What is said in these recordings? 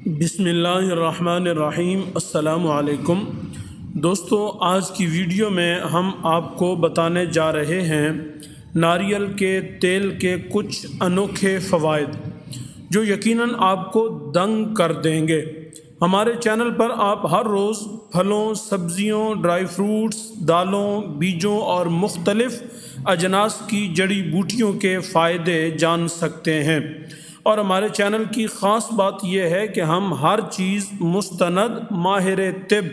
بسم اللہ الرحمن الرحیم۔ السلام علیکم دوستو، آج کی ویڈیو میں ہم آپ کو بتانے جا رہے ہیں ناریل کے تیل کے کچھ انوکھے فوائد جو یقیناً آپ کو دنگ کر دیں گے۔ ہمارے چینل پر آپ ہر روز پھلوں، سبزیوں، ڈرائی فروٹس، دالوں، بیجوں اور مختلف اجناس کی جڑی بوٹیوں کے فائدے جان سکتے ہیں، اور ہمارے چینل کی خاص بات یہ ہے کہ ہم ہر چیز مستند ماہر طب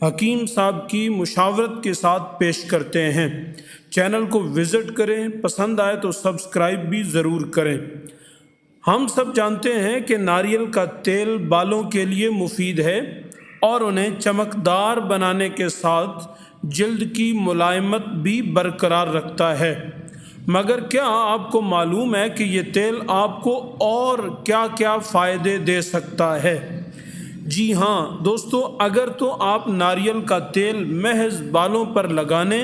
حکیم صاحب کی مشاورت کے ساتھ پیش کرتے ہیں۔ چینل کو وزٹ کریں، پسند آئے تو سبسکرائب بھی ضرور کریں۔ ہم سب جانتے ہیں کہ ناریل کا تیل بالوں کے لیے مفید ہے اور انہیں چمکدار بنانے کے ساتھ جلد کی ملائمت بھی برقرار رکھتا ہے، مگر کیا آپ کو معلوم ہے کہ یہ تیل آپ کو اور کیا کیا فائدے دے سکتا ہے؟ جی ہاں دوستو، اگر تو آپ ناریل کا تیل محض بالوں پر لگانے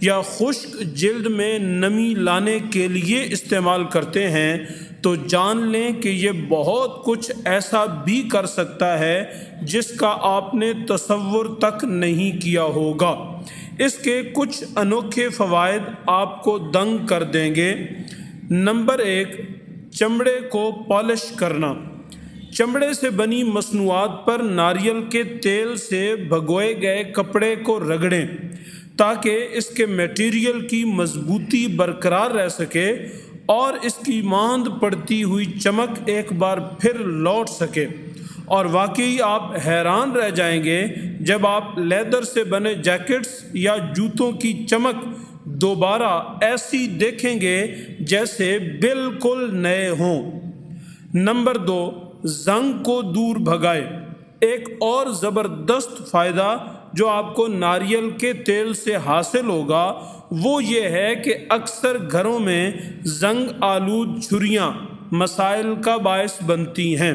یا خشک جلد میں نمی لانے کے لیے استعمال کرتے ہیں تو جان لیں کہ یہ بہت کچھ ایسا بھی کر سکتا ہے جس کا آپ نے تصور تک نہیں کیا ہوگا۔ اس کے کچھ انوکھے فوائد آپ کو دنگ کر دیں گے۔ نمبر 1، چمڑے کو پالش کرنا۔ چمڑے سے بنی مصنوعات پر ناریل کے تیل سے بھگوئے گئے کپڑے کو رگڑیں تاکہ اس کے میٹیریل کی مضبوطی برقرار رہ سکے اور اس کی ماند پڑتی ہوئی چمک ایک بار پھر لوٹ سکے، اور واقعی آپ حیران رہ جائیں گے جب آپ لیدر سے بنے جیکٹس یا جوتوں کی چمک دوبارہ ایسی دیکھیں گے جیسے بالکل نئے ہوں۔ نمبر 2، زنگ کو دور بھگائے۔ ایک اور زبردست فائدہ جو آپ کو ناریل کے تیل سے حاصل ہوگا وہ یہ ہے کہ اکثر گھروں میں زنگ آلود چھریاں مسائل کا باعث بنتی ہیں۔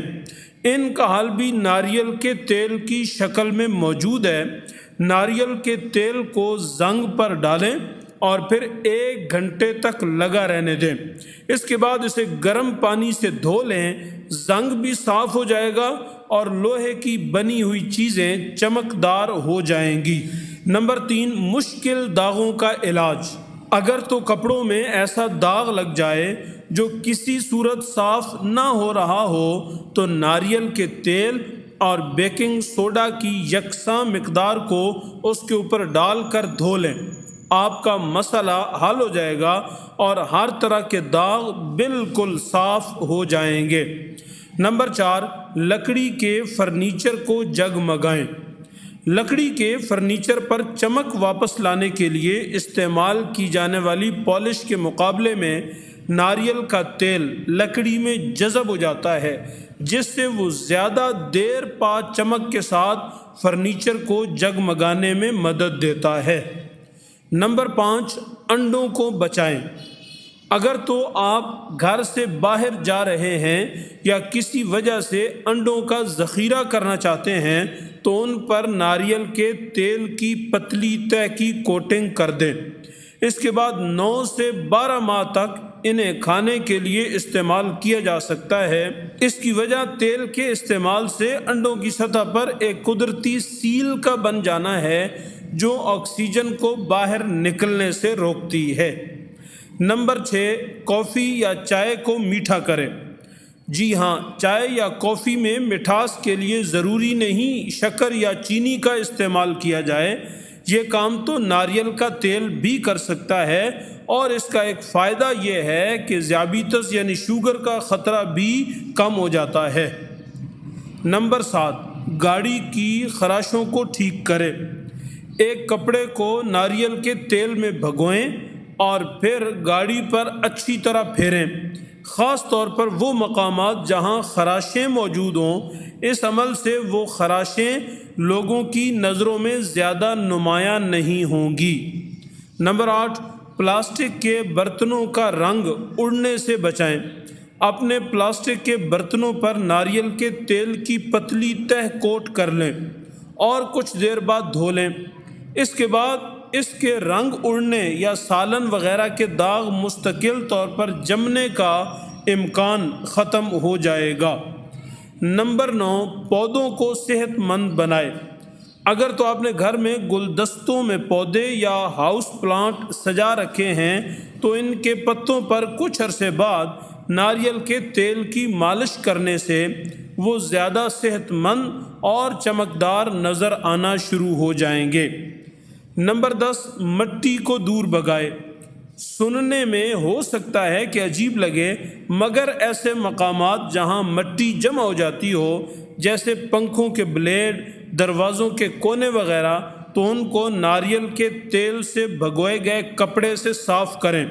ان کا حل بھی ناریل کے تیل کی شکل میں موجود ہے۔ ناریل کے تیل کو زنگ پر ڈالیں اور پھر 1 گھنٹے تک لگا رہنے دیں۔ اس کے بعد اسے گرم پانی سے دھو لیں، زنگ بھی صاف ہو جائے گا اور لوہے کی بنی ہوئی چیزیں چمکدار ہو جائیں گی۔ نمبر 3، مشکل داغوں کا علاج۔ اگر تو کپڑوں میں ایسا داغ لگ جائے جو کسی صورت صاف نہ ہو رہا ہو تو ناریل کے تیل اور بیکنگ سوڈا کی یکساں مقدار کو اس کے اوپر ڈال کر دھو لیں، آپ کا مسئلہ حل ہو جائے گا اور ہر طرح کے داغ بالکل صاف ہو جائیں گے۔ نمبر 4، لکڑی کے فرنیچر کو جگمگائیں۔ لکڑی کے فرنیچر پر چمک واپس لانے کے لیے استعمال کی جانے والی پالش کے مقابلے میں ناریل کا تیل لکڑی میں جذب ہو جاتا ہے، جس سے وہ زیادہ دیر پا چمک کے ساتھ فرنیچر کو جگمگانے میں مدد دیتا ہے۔ نمبر 5، انڈوں کو بچائیں۔ اگر تو آپ گھر سے باہر جا رہے ہیں یا کسی وجہ سے انڈوں کا ذخیرہ کرنا چاہتے ہیں تو ان پر ناریل کے تیل کی پتلی تہ کی کوٹنگ کر دیں۔ اس کے بعد 9 سے 12 ماہ تک انہیں کھانے کے لیے استعمال کیا جا سکتا ہے۔ اس کی وجہ تیل کے استعمال سے انڈوں کی سطح پر ایک قدرتی سیل کا بن جانا ہے جو آکسیجن کو باہر نکلنے سے روکتی ہے۔ نمبر 6، کافی یا چائے کو میٹھا کریں۔ جی ہاں، چائے یا کافی میں مٹھاس کے لیے ضروری نہیں شکر یا چینی کا استعمال کیا جائے، یہ کام تو ناریل کا تیل بھی کر سکتا ہے، اور اس کا ایک فائدہ یہ ہے کہ ذیابیطس یعنی شوگر کا خطرہ بھی کم ہو جاتا ہے۔ نمبر 7، گاڑی کی خراشوں کو ٹھیک کریں۔ ایک کپڑے کو ناریل کے تیل میں بھگوئیں اور پھر گاڑی پر اچھی طرح پھیریں، خاص طور پر وہ مقامات جہاں خراشیں موجود ہوں۔ اس عمل سے وہ خراشیں لوگوں کی نظروں میں زیادہ نمایاں نہیں ہوں گی۔ نمبر 8، پلاسٹک کے برتنوں کا رنگ اڑنے سے بچائیں۔ اپنے پلاسٹک کے برتنوں پر ناریل کے تیل کی پتلی تہ کوٹ کر لیں اور کچھ دیر بعد دھو لیں۔ اس کے بعد اس کے رنگ اڑنے یا سالن وغیرہ کے داغ مستقل طور پر جمنے کا امکان ختم ہو جائے گا۔ نمبر 9، پودوں کو صحت مند بنائے۔ اگر تو آپ نے گھر میں گلدستوں میں پودے یا ہاؤس پلانٹ سجا رکھے ہیں تو ان کے پتوں پر کچھ عرصے بعد ناریل کے تیل کی مالش کرنے سے وہ زیادہ صحت مند اور چمکدار نظر آنا شروع ہو جائیں گے۔ نمبر 10، مٹی کو دور بھگائے۔ سننے میں ہو سکتا ہے کہ عجیب لگے، مگر ایسے مقامات جہاں مٹی جمع ہو جاتی ہو، جیسے پنکھوں کے بلیڈ، دروازوں کے کونے وغیرہ، تو ان کو ناریل کے تیل سے بھگوئے گئے کپڑے سے صاف کریں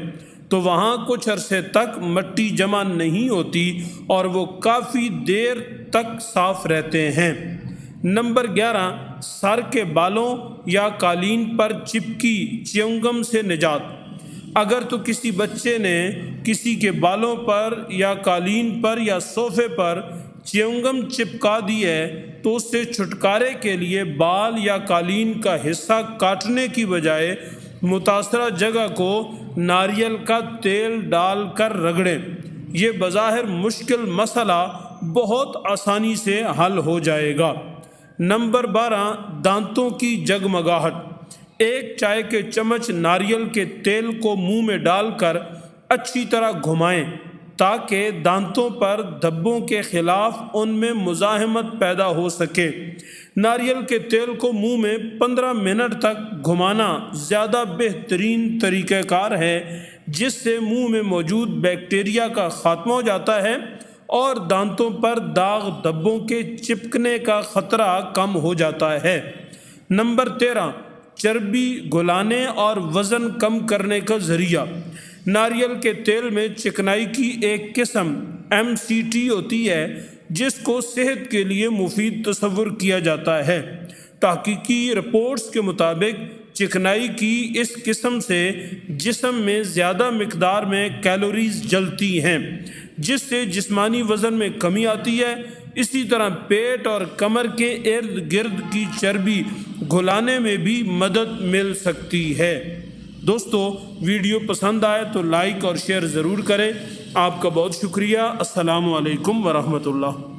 تو وہاں کچھ عرصے تک مٹی جمع نہیں ہوتی اور وہ کافی دیر تک صاف رہتے ہیں۔ نمبر 11، سر کے بالوں یا قالین پر چپکی چیونگم سے نجات۔ اگر تو کسی بچے نے کسی کے بالوں پر یا قالین پر یا صوفے پر چیونگم چپکا دی ہے تو اس سے چھٹکارے کے لیے بال یا قالین کا حصہ کاٹنے کی بجائے متاثرہ جگہ کو ناریل کا تیل ڈال کر رگڑیں۔ یہ بظاہر مشکل مسئلہ بہت آسانی سے حل ہو جائے گا۔ نمبر 12، دانتوں کی جگمگاہٹ۔ ایک چائے کے چمچ ناریل کے تیل کو منہ میں ڈال کر اچھی طرح گھمائیں تاکہ دانتوں پر دھبوں کے خلاف ان میں مزاحمت پیدا ہو سکے۔ ناریل کے تیل کو منہ میں 15 منٹ تک گھمانا زیادہ بہترین طریقہ کار ہے، جس سے منہ میں موجود بیکٹیریا کا خاتمہ ہو جاتا ہے اور دانتوں پر داغ دھبوں کے چپکنے کا خطرہ کم ہو جاتا ہے۔ نمبر 13، چربی گلانے اور وزن کم کرنے کا ذریعہ۔ ناریل کے تیل میں چکنائی کی ایک قسم MCT ہوتی ہے جس کو صحت کے لیے مفید تصور کیا جاتا ہے۔ تحقیقی رپورٹس کے مطابق چکنائی کی اس قسم سے جسم میں زیادہ مقدار میں کیلوریز جلتی ہیں، جس سے جسمانی وزن میں کمی آتی ہے۔ اسی طرح پیٹ اور کمر کے ارد گرد کی چربی گھلانے میں بھی مدد مل سکتی ہے۔ دوستو، ویڈیو پسند آئے تو لائک اور شیئر ضرور کریں۔ آپ کا بہت شکریہ۔ السلام علیکم ورحمۃ اللہ۔